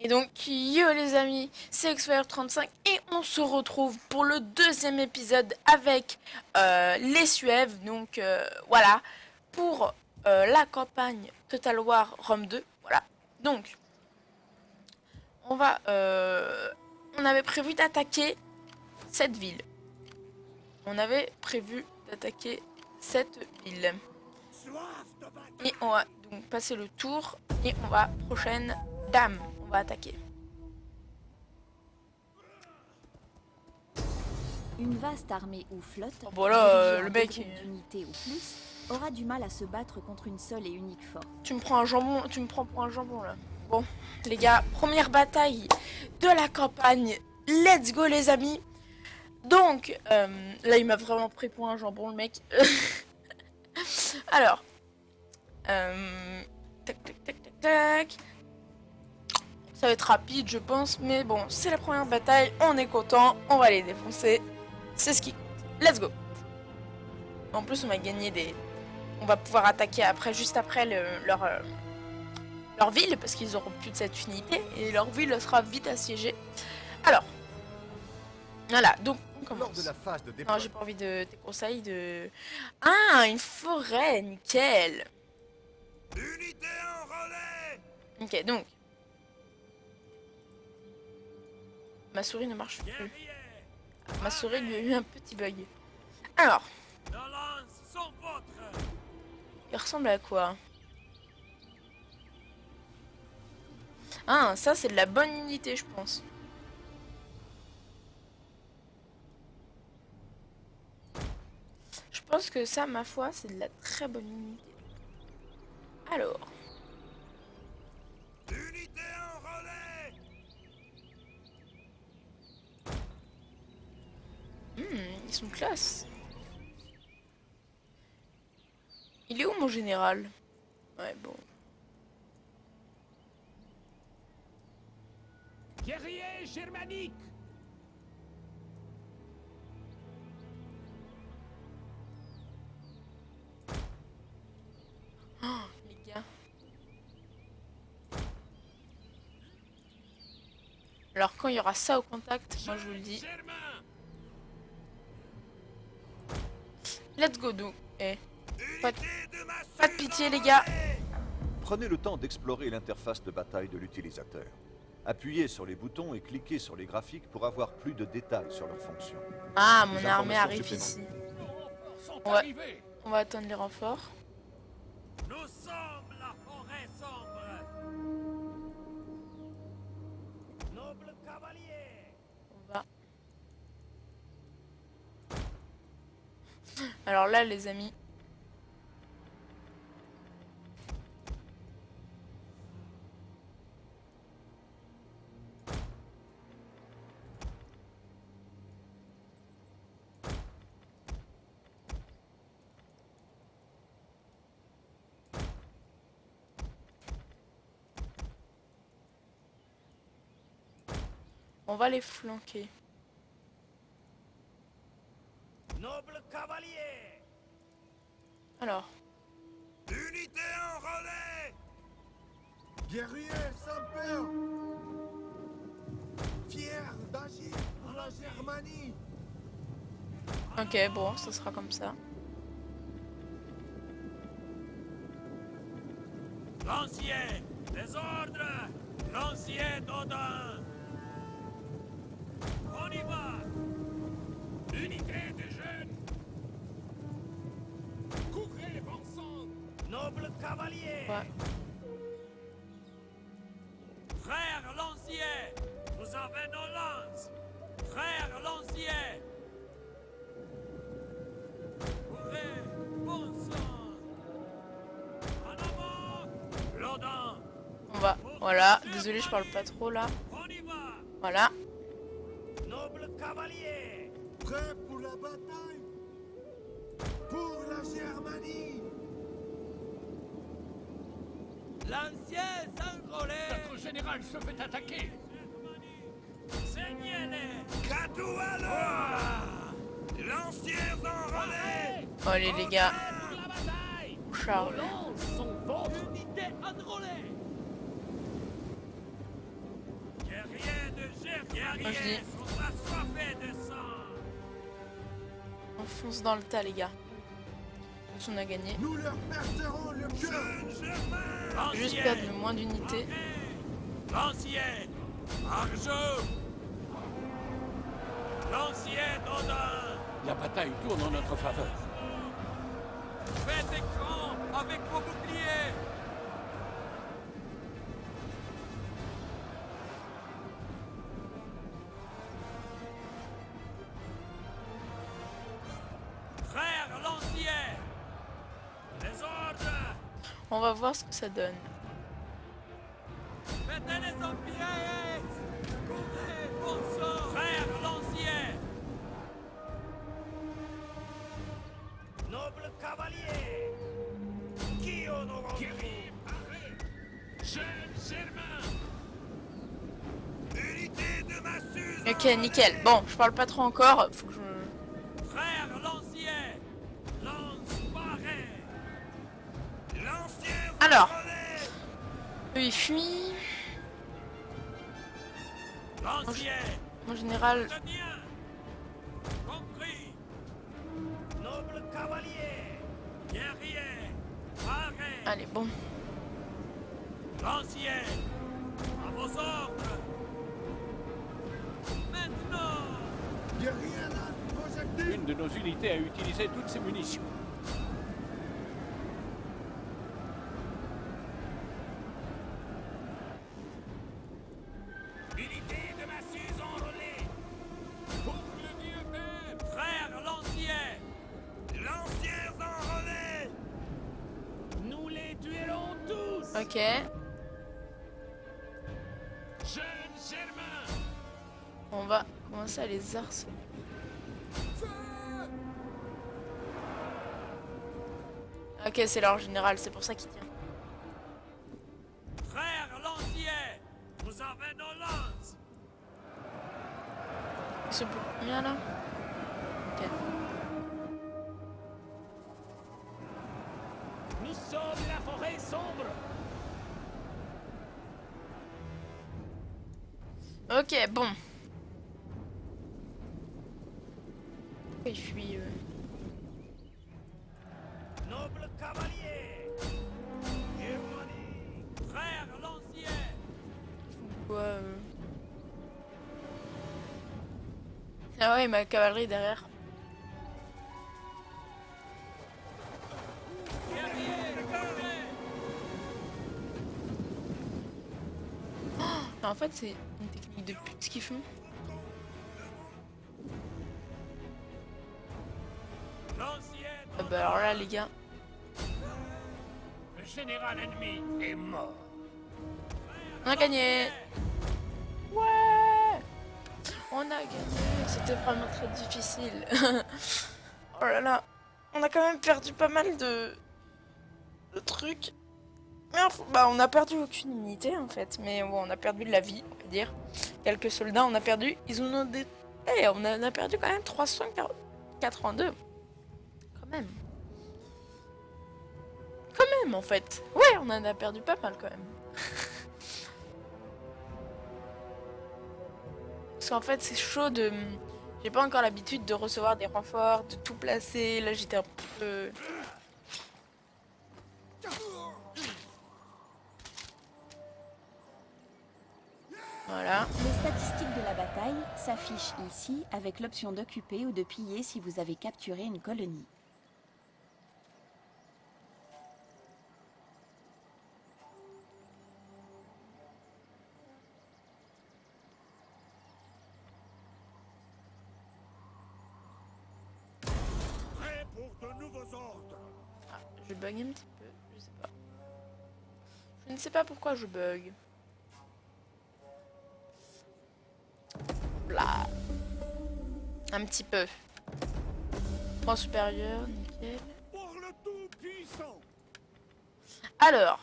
Et donc, yo les amis, c'est XFire35 et on se retrouve pour le deuxième épisode avec les Suèves. Donc voilà, pour la campagne Total War Rome 2. Voilà. Donc, on avait prévu d'attaquer cette ville. On avait prévu d'attaquer cette ville. Et on va donc passer le tour et on va, prochaine dame, on va attaquer. Une vaste armée ou flotte, Oh, bon là, dirigée le en mec, deux groupes d'unités ou plus, aura du mal à se battre contre une seule et unique force. tu me prends un jambon, tu me prends pour un jambon là. Bon, les gars, première bataille de la campagne. Let's go les amis. Donc, là il m'a vraiment pris pour un jambon le mec. Alors, tac tac tac tac tac. Ça va être rapide je pense, mais bon, c'est la première bataille, on est content, on va les défoncer. C'est ce qui compte. Let's go. En plus on va gagner des... On va pouvoir attaquer après, juste après leur ville, parce qu'ils auront plus de cette unité, et leur ville sera vite assiégée. Alors, voilà, donc on commence. Lors de la phase de Non, déploiement, j'ai pas envie de tes conseils de... Ah, une forêt, nickel. unité en relais. Ok, donc... Ma souris ne marche plus. Ma souris lui a eu un petit bug. Alors, il ressemble à quoi? Ah, ça c'est de la bonne unité, je pense. Je pense que ça, ma foi, c'est de la très bonne unité. Alors. Unité en relais. Ils sont classe. Il est où mon général? Ouais, bon. Guerrier germanique. Oh, les gars. Alors quand il y aura ça au contact, moi je vous le dis. Let's go donc. Eh. Pas de pitié les gars. Prenez le temps d'explorer l'interface de bataille de l'utilisateur. Appuyez sur les boutons et cliquez sur les graphiques pour avoir plus de détails sur leurs fonctions. Ah, mon Des armée informations arrive ici. Sont Ouais. arrivés. On va attendre les renforts. Nous sommes la forêt sombre. Noble cavalier. On va. Alors là les amis. On va les flanquer. Noble cavalier. Alors. Unité en relais. Guerrier sans peur. Fier d'agir pour la Germanie. Ok, bon, ça sera comme ça. Lancier. Des ordres. Lancier d'Odin. On y va. Unité des jeunes. Couvrez, bon sang. Noble cavalier. Ouais. Frère lancier, vous avez nos lances. Frère lancier. Couvrez, bon sang. En avant. L'Odin. On va. Voilà. Désolé, je parle pas trop là. On y va. Voilà. Noble cavalier. Prêt pour la bataille. Pour la Germanie. L'ancien s'enrôlait. Notre général se fait attaquer. Seignez-les. Cadoualo. Lanciers en relais. Allez les gars. Pour la bataille. Charles. Nos lances sont vôtres. Unité enrôlée. Moi je dis, sont assoiffés de sang. on fonce dans le tas, les gars. On a gagné. Nous leur percerons le cœur. Juste perdre le moins d'unités. L'ancien Arjo. L'ancien Odin. La bataille tourne en notre faveur. Faites écran avec vos boucliers. Frère l'ancien. Les ordres. On va voir ce que ça donne. Faites les empires. Courez, bon sang. Frère l'ancien. Noble cavalier. Qui honorons-nous? Jeune Germain. Unité de Massus. Ok, nickel. Bon, je parle pas trop encore. Faut que je... Frère l'ancien. Lance pareil. L'ancien. Alors. Eux, ils fuient. L'ancien. En général, Bien. Compris. Noble cavalier. Guerrier. Pareil. allez, bon. L'ancien. À vos ordres. Maintenant. Une de nos unités a utilisé toutes ses munitions. Unité de Massus enrôlée. Pour le dieu même. Frère l'ancien. L'ancien enrôlé. Nous les tuerons tous. Ok. Jeune Germain. On va commencer à les harceler. Ok, c'est leur général, c'est pour ça qu'il tient. Frère l'ancien. Vous avez nos lances. Ils sont pour combien là? Ok. Nous sommes la forêt sombre. Ok, bon. Pourquoi ils fuient Noble cavalier. Gémoni. Frère l'ancien. quoi Ah ouais, ma cavalerie derrière. Guerrier. Guerrier. En fait, c'est une technique de pute ce qu'ils font. L'ancien. Ah bah alors là, les gars. Le général ennemi est mort. On a gagné. Ouais. On a gagné. C'était vraiment très difficile. Oh là là. On a quand même perdu pas mal de trucs. Mais enfin, bah, on a perdu aucune unité en fait. Mais bon, on a perdu de la vie, on peut dire. Quelques soldats, on a perdu. Ils ont des... Eh, on a perdu quand même 382. Quand même. Quand même en fait. Ouais, on en a perdu pas mal quand même. Parce qu'en fait, c'est chaud de... J'ai pas encore l'habitude de recevoir des renforts, de tout placer. Là, j'étais un peu... Voilà. Les statistiques de la bataille s'affichent ici avec l'option d'occuper ou de piller si vous avez capturé une colonie. Prêt pour de nouveaux ordres. Ah, je bug un petit peu, je sais pas. Je ne sais pas pourquoi je bug. Là. Un petit peu. Point supérieur, nickel. Pour le tout puissant. Alors.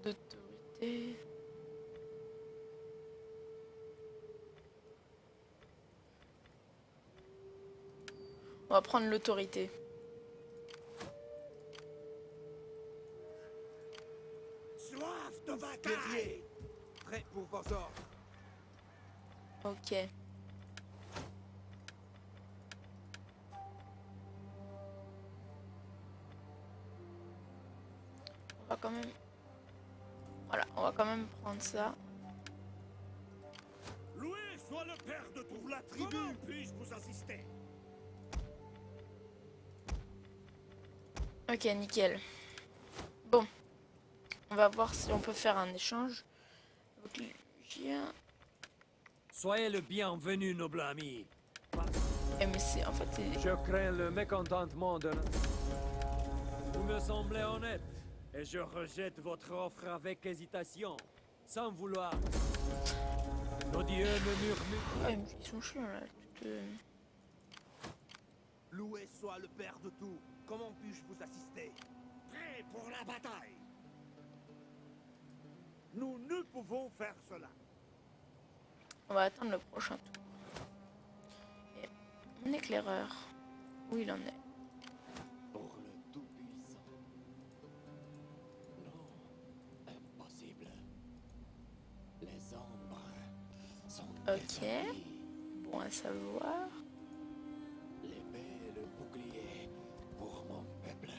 D'autorité. On va prendre l'autorité. Soif de bataille. Prêt pour vos ordres. Ok. On va quand même... Voilà, on va quand même prendre ça. Loué soit le père de toute la tribu. Comment puis-je vous assister? Ok, nickel. Bon. On va voir si on peut faire un échange. Donc, Soyez le bienvenu, noble ami. mais c'est... En fait, c'est... Je crains le mécontentement de... Vous me semblez honnête, et je rejette votre offre avec hésitation, sans vouloir. Nos dieux me murmurent. Ouais, mais ils sont chiants, là. Loué soit le père de tout. Comment puis-je vous assister? Prêt pour la bataille. Nous ne pouvons faire cela. On va attendre le prochain tour. Et mon éclaireur, où il en est? Pour le Tout-Puissant. Non, impossible. Les ombres sont Ok. désaties. Bon à savoir. L'épée et le bouclier pour mon peuple.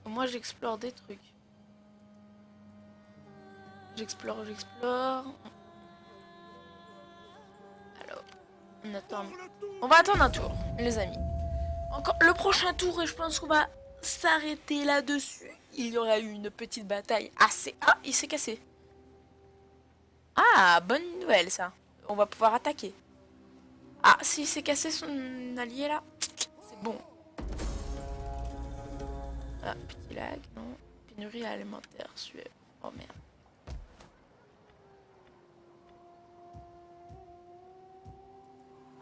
Moi, j'explore des trucs. J'explore. Alors, on attend. On va attendre un tour, les amis. Encore le prochain tour et je pense qu'on va s'arrêter là-dessus. Il y aura eu une petite bataille assez... Ah, il s'est cassé. Ah, bonne nouvelle ça. On va pouvoir attaquer. Ah, s'il s'est cassé son allié là, c'est bon. Ah, petit lag, non. Pénurie alimentaire, Suède. Oh merde.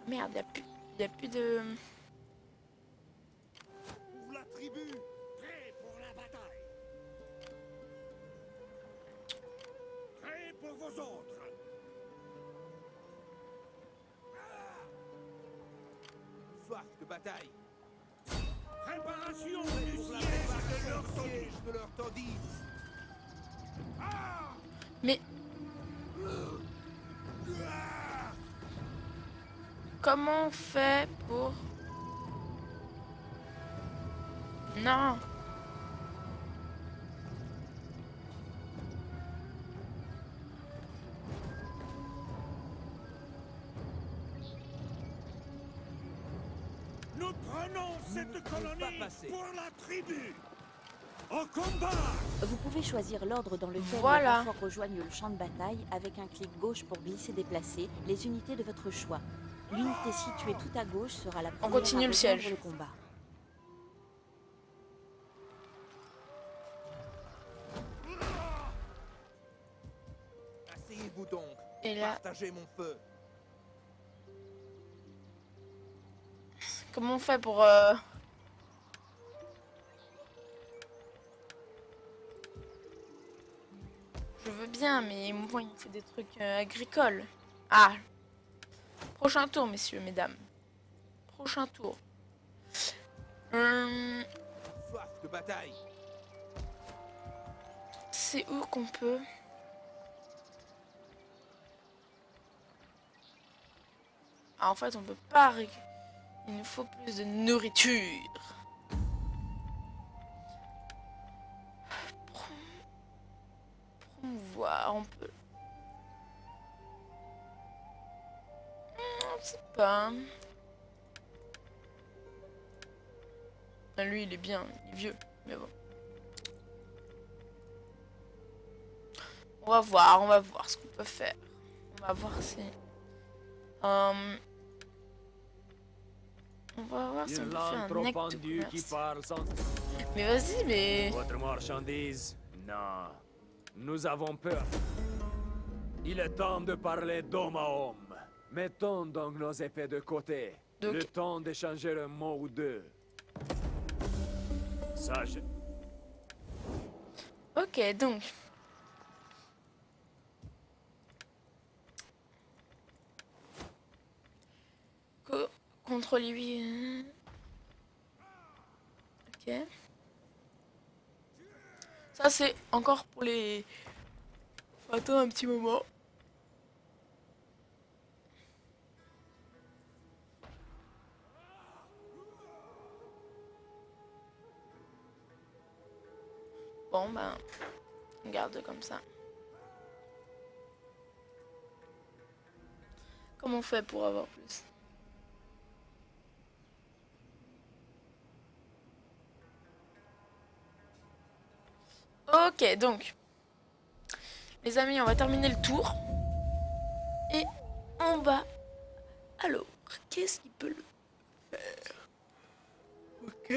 Merde, y a plus de... Pour la tribu. Prêt pour la bataille. Prêt pour vos autres. Soif de bataille. Préparation du siège de leur tordise. Mais... Comment on fait pour... Non. Nous prenons cette colonie pour la tribu. Au combat! Vous pouvez choisir l'ordre dans lequel Voilà. les renforts rejoignent le champ de bataille avec un clic gauche pour glisser-déplacer les unités de votre choix. L'unité située tout à gauche sera la première continue à le rejoindre siège. le combat. Asseyez-vous donc. Et là, Partagez mon feu. comment on fait pour... Je veux bien, mais moi, il me fait des trucs agricoles. Ah. Prochain tour, messieurs, mesdames. Prochain tour. Soif de bataille. C'est où qu'on peut... Ah, en fait, on peut pas... Il nous faut plus de nourriture. Promouvoir, on peut... Je sais pas. Ah, lui, il est bien, il est vieux, mais bon. On va voir ce qu'on peut faire. On va voir si... on va voir si on Une peut faire langue un trop acte de pendue qui commerce. parle sans... Mais vas-y, mais... Votre marchandise? Non. Nous avons peur. Il est temps de parler d'homme à homme. Mettons donc nos épées de côté. Donc- Le temps d'échanger un mot ou deux. Sage. Ok, donc... Contrôle 8. Ok. Ça, c'est encore pour les... Attends un petit moment. Bon, ben, on garde comme ça. Comment on fait pour avoir plus? Ok, donc, les amis, on va terminer le tour. Et on va... Alors, qu'est-ce qu'il peut le faire? Ok.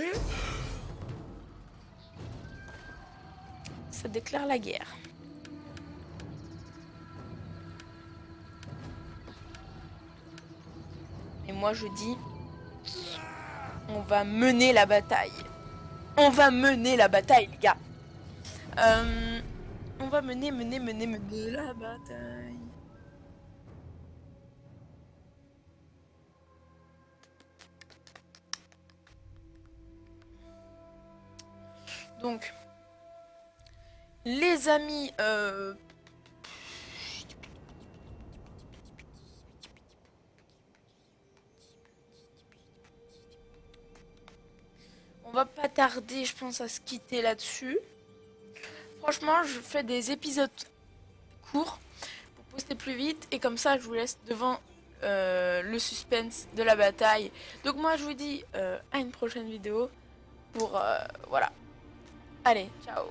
Ça déclare la guerre. Et moi, je dis... On va mener la bataille. On va mener la bataille, les gars. On va mener la bataille. Donc, les amis, on va pas tarder, je pense, à se quitter là-dessus. Franchement, je fais des épisodes courts pour poster plus vite et comme ça, je vous laisse devant le suspense de la bataille. Donc moi, je vous dis à une prochaine vidéo pour voilà. Allez, ciao.